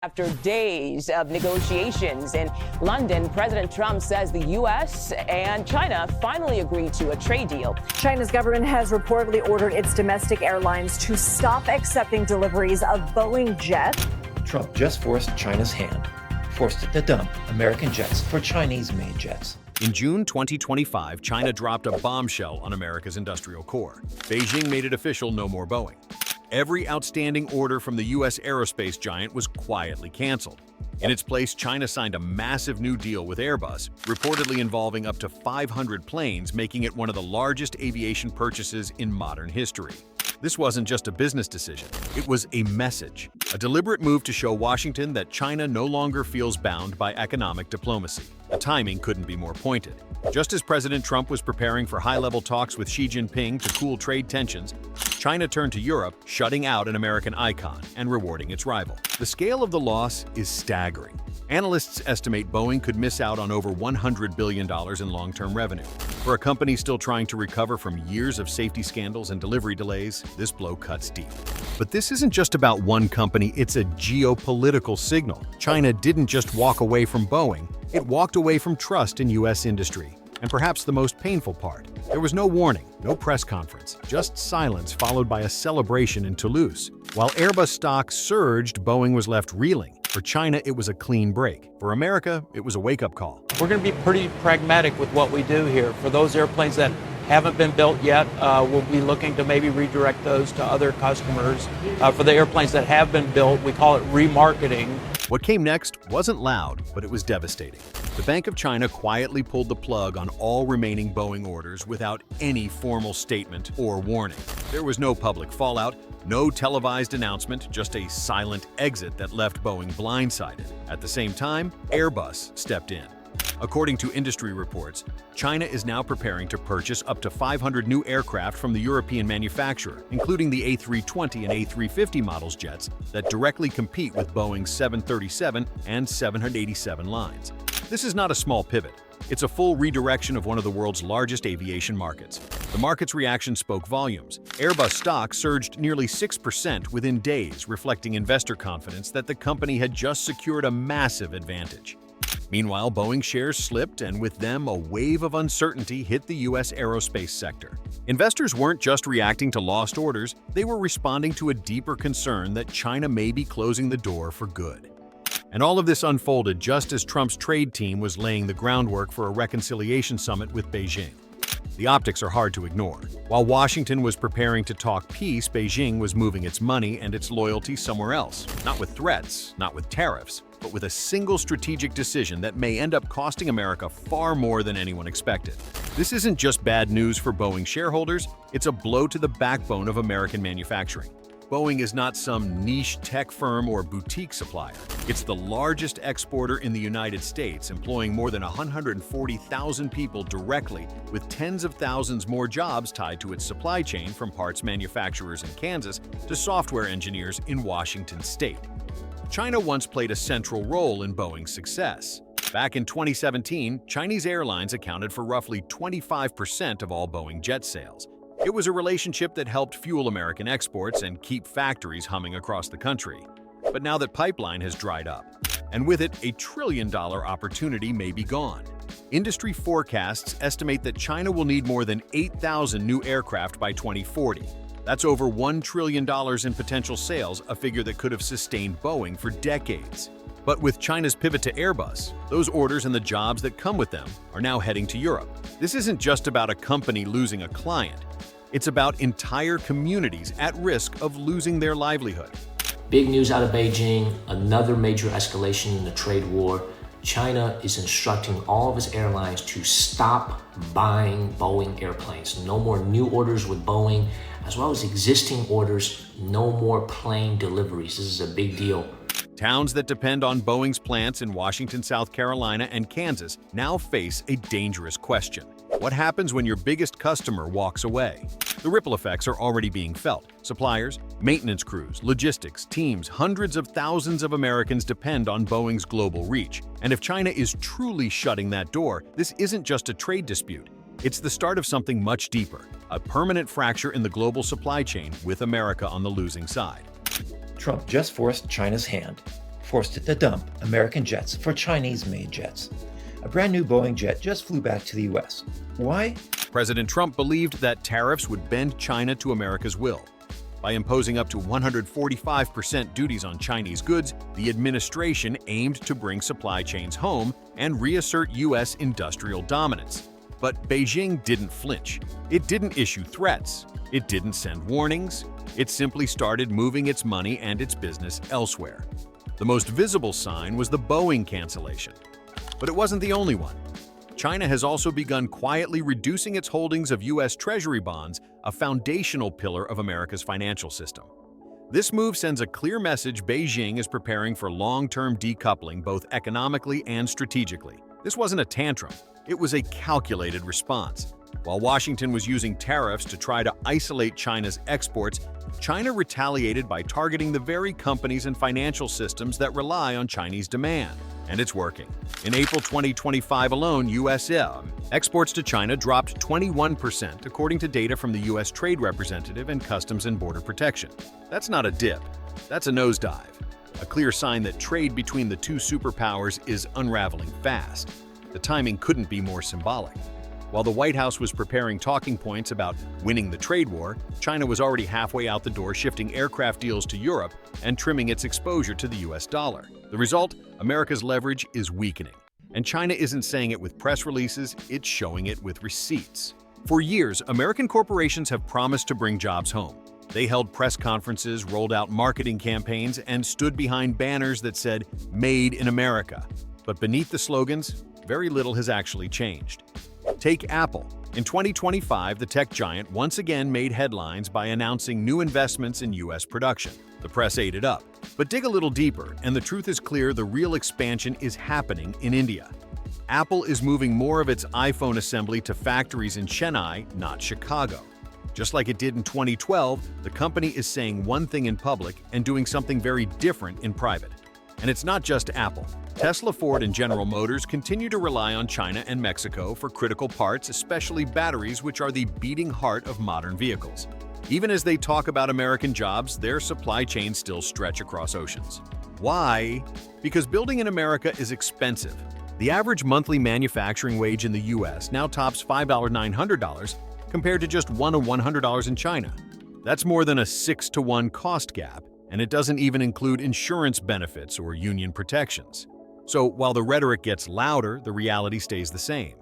After days of negotiations in London, President Trump says the U.S. and China finally agreed to a trade deal. China's government has reportedly ordered its domestic airlines to stop accepting deliveries of Boeing jets. Trump just forced China's hand, forced it to dump American jets for Chinese-made jets. In June 2025, China dropped a bombshell on America's industrial core. Beijing made it official: no more Boeing. Every outstanding order from the U.S. aerospace giant was quietly canceled. In its place, China signed a massive new deal with Airbus, reportedly involving up to 500 planes, making it one of the largest aviation purchases in modern history. This wasn't just a business decision, it was a message, a deliberate move to show Washington that China no longer feels bound by economic diplomacy. The timing couldn't be more pointed. Just as President Trump was preparing for high-level talks with Xi Jinping to cool trade tensions, China turned to Europe, shutting out an American icon and rewarding its rival. The scale of the loss is staggering. Analysts estimate Boeing could miss out on over $100 billion in long-term revenue. For a company still trying to recover from years of safety scandals and delivery delays, this blow cuts deep. But this isn't just about one company, it's a geopolitical signal. China didn't just walk away from Boeing, it walked away from trust in U.S. industry. And perhaps the most painful part, there was no warning, no press conference, just silence followed by a celebration in Toulouse. While Airbus stock surged, Boeing was left reeling. For China, it was a clean break. For America, it was a wake-up call. We're going to be pretty pragmatic with what we do here. For those airplanes that haven't been built yet, we'll be looking to maybe redirect those to other customers. For the airplanes that have been built, we call it remarketing. What came next wasn't loud, but it was devastating. The Bank of China quietly pulled the plug on all remaining Boeing orders without any formal statement or warning. There was no public fallout, no televised announcement, just a silent exit that left Boeing blindsided. At the same time, Airbus stepped in. According to industry reports, China is now preparing to purchase up to 500 new aircraft from the European manufacturer, including the A320 and A350 models jets that directly compete with Boeing's 737 and 787 lines. This is not a small pivot. It's a full redirection of one of the world's largest aviation markets. The market's reaction spoke volumes. Airbus stock surged nearly 6% within days, reflecting investor confidence that the company had just secured a massive advantage. Meanwhile, Boeing shares slipped, and with them, a wave of uncertainty hit the U.S. aerospace sector. Investors weren't just reacting to lost orders, they were responding to a deeper concern that China may be closing the door for good. And all of this unfolded just as Trump's trade team was laying the groundwork for a reconciliation summit with Beijing. The optics are hard to ignore. While Washington was preparing to talk peace, Beijing was moving its money and its loyalty somewhere else. Not with threats, not with tariffs, but with a single strategic decision that may end up costing America far more than anyone expected. This isn't just bad news for Boeing shareholders, it's a blow to the backbone of American manufacturing. Boeing is not some niche tech firm or boutique supplier. It's the largest exporter in the United States, employing more than 140,000 people directly, with tens of thousands more jobs tied to its supply chain, from parts manufacturers in Kansas to software engineers in Washington state. China once played a central role in Boeing's success. Back in 2017, Chinese airlines accounted for roughly 25% of all Boeing jet sales. It was a relationship that helped fuel American exports and keep factories humming across the country. But now that pipeline has dried up, and with it, $1 trillion opportunity may be gone. Industry forecasts estimate that China will need more than 8,000 new aircraft by 2040. That's over $1 trillion in potential sales, a figure that could have sustained Boeing for decades. But with China's pivot to Airbus, those orders and the jobs that come with them are now heading to Europe. This isn't just about a company losing a client. It's about entire communities at risk of losing their livelihood. Big news out of Beijing, another major escalation in the trade war. China is instructing all of its airlines to stop buying Boeing airplanes. No more new orders with Boeing, as well as existing orders, no more plane deliveries. This is a big deal. Towns that depend on Boeing's plants in Washington, South Carolina, and Kansas now face a dangerous question. What happens when your biggest customer walks away? The ripple effects are already being felt. Suppliers, maintenance crews, logistics, teams, hundreds of thousands of Americans depend on Boeing's global reach. And if China is truly shutting that door, this isn't just a trade dispute. It's the start of something much deeper, a permanent fracture in the global supply chain with America on the losing side. Trump just forced China's hand, forced it to dump American jets for Chinese-made jets. A brand new Boeing jet just flew back to the U.S. Why? President Trump believed that tariffs would bend China to America's will. By imposing up to 145% duties on Chinese goods, the administration aimed to bring supply chains home and reassert U.S. industrial dominance. But Beijing didn't flinch. It didn't issue threats. It didn't send warnings. It simply started moving its money and its business elsewhere. The most visible sign was the Boeing cancellation. But it wasn't the only one. China has also begun quietly reducing its holdings of U.S. Treasury bonds, a foundational pillar of America's financial system. This move sends a clear message Beijing is preparing for long-term decoupling both economically and strategically. This wasn't a tantrum, it was a calculated response. While Washington was using tariffs to try to isolate China's exports, China retaliated by targeting the very companies and financial systems that rely on Chinese demand. And it's working. In April 2025 alone, U.S. exports to China dropped 21%, according to data from the U.S. Trade Representative and Customs and Border Protection. That's not a dip, that's a nosedive. A clear sign that trade between the two superpowers is unraveling fast. The timing couldn't be more symbolic. While the White House was preparing talking points about winning the trade war, China was already halfway out the door shifting aircraft deals to Europe and trimming its exposure to the US dollar. The result? America's leverage is weakening. And China isn't saying it with press releases, it's showing it with receipts. For years, American corporations have promised to bring jobs home. They held press conferences, rolled out marketing campaigns, and stood behind banners that said, "Made in America." But beneath the slogans, very little has actually changed. Take Apple. In 2025, the tech giant once again made headlines by announcing new investments in U.S. production. The press ate it up. But dig a little deeper, and the truth is clear: the real expansion is happening in India. Apple is moving more of its iPhone assembly to factories in Chennai, not Chicago. Just like it did in 2012, the company is saying one thing in public and doing something very different in private. And it's not just Apple. Tesla, Ford, and General Motors continue to rely on China and Mexico for critical parts, especially batteries, which are the beating heart of modern vehicles. Even as they talk about American jobs, their supply chains still stretch across oceans. Why? Because building in America is expensive. The average monthly manufacturing wage in the U.S. now tops $5,900 compared to just $100 in China. That's more than a 6-to-1 cost gap, and it doesn't even include insurance benefits or union protections. So while the rhetoric gets louder, the reality stays the same.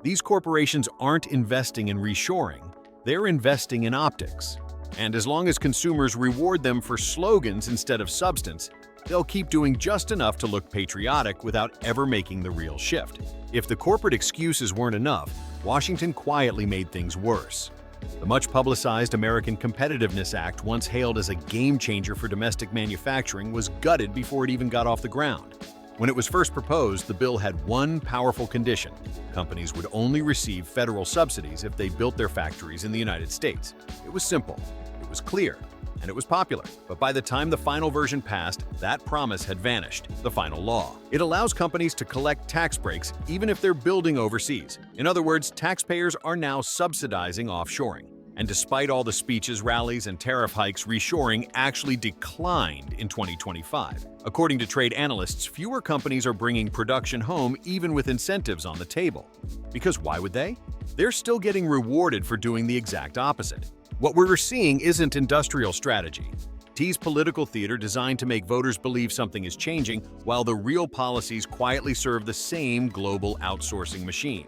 These corporations aren't investing in reshoring, they're investing in optics. And as long as consumers reward them for slogans instead of substance, they'll keep doing just enough to look patriotic without ever making the real shift. If the corporate excuses weren't enough, Washington quietly made things worse. The much-publicized American Competitiveness Act, once hailed as a game-changer for domestic manufacturing, was gutted before it even got off the ground. When it was first proposed, the bill had one powerful condition: companies would only receive federal subsidies if they built their factories in the United States. It was simple, it was clear, and it was popular. But by the time the final version passed, that promise had vanished, the final law. It allows companies to collect tax breaks even if they're building overseas. In other words, taxpayers are now subsidizing offshoring. And despite all the speeches, rallies, and tariff hikes, reshoring actually declined in 2025. According to trade analysts, fewer companies are bringing production home even with incentives on the table. Because why would they? They're still getting rewarded for doing the exact opposite. What we're seeing isn't industrial strategy. It's political theater designed to make voters believe something is changing, while the real policies quietly serve the same global outsourcing machine.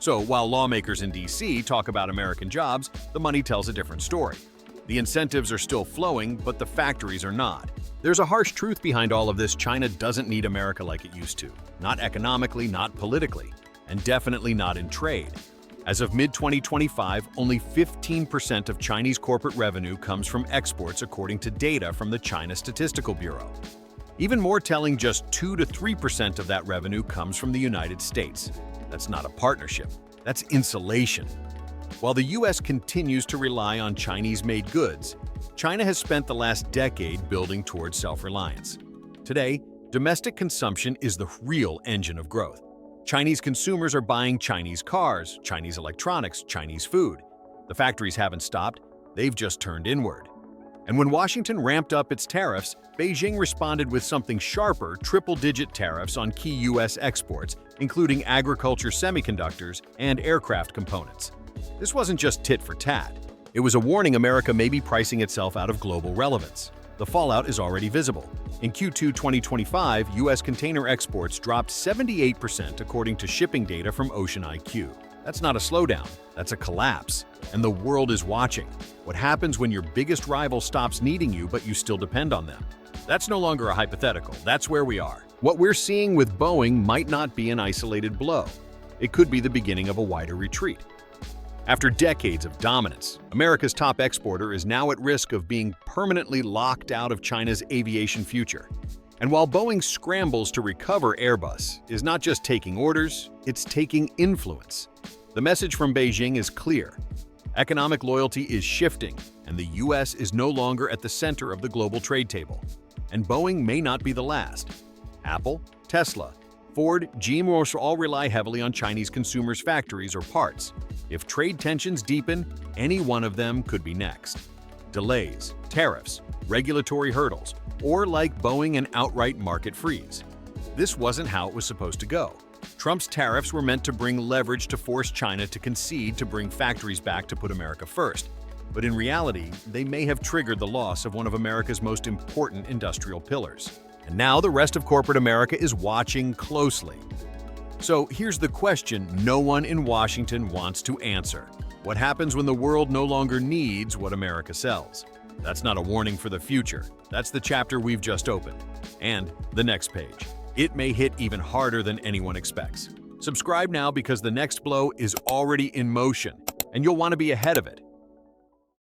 So while lawmakers in D.C. talk about American jobs, the money tells a different story. The incentives are still flowing, but the factories are not. There's a harsh truth behind all of this: China doesn't need America like it used to. Not economically, not politically, and definitely not in trade. As of mid-2025, only 15% of Chinese corporate revenue comes from exports, according to data from the China Statistical Bureau. Even more telling, just 2 to 3% of that revenue comes from the United States. That's not a partnership, that's insulation. While the U.S. continues to rely on Chinese-made goods, China has spent the last decade building towards self-reliance. Today, domestic consumption is the real engine of growth. Chinese consumers are buying Chinese cars, Chinese electronics, Chinese food. The factories haven't stopped, they've just turned inward. And when Washington ramped up its tariffs, Beijing responded with something sharper, triple-digit tariffs on key U.S. exports, including agriculture, semiconductors, and aircraft components. This wasn't just tit for tat. It was a warning America may be pricing itself out of global relevance. The fallout is already visible. In Q2 2025, U.S. container exports dropped 78% according to shipping data from Ocean IQ. That's not a slowdown, that's a collapse. And the world is watching. What happens when your biggest rival stops needing you but you still depend on them? That's no longer a hypothetical, that's where we are. What we're seeing with Boeing might not be an isolated blow. It could be the beginning of a wider retreat. After decades of dominance, America's top exporter is now at risk of being permanently locked out of China's aviation future. And while Boeing scrambles to recover, Airbus is not just taking orders, it's taking influence. The message from Beijing is clear. Economic loyalty is shifting, and the U.S. is no longer at the center of the global trade table. And Boeing may not be the last. Apple, Tesla, Ford, GM all rely heavily on Chinese consumers' factories or parts. If trade tensions deepen, any one of them could be next. Delays, tariffs, regulatory hurdles, or like Boeing, an outright market freeze. This wasn't how it was supposed to go. Trump's tariffs were meant to bring leverage to force China to concede to bring factories back to put America first. But in reality, they may have triggered the loss of one of America's most important industrial pillars. And now the rest of corporate America is watching closely. So here's the question no one in Washington wants to answer. What happens when the world no longer needs what America sells? That's not a warning for the future. That's the chapter we've just opened. And the next page. It may hit even harder than anyone expects. Subscribe now because the next blow is already in motion, and you'll want to be ahead of it.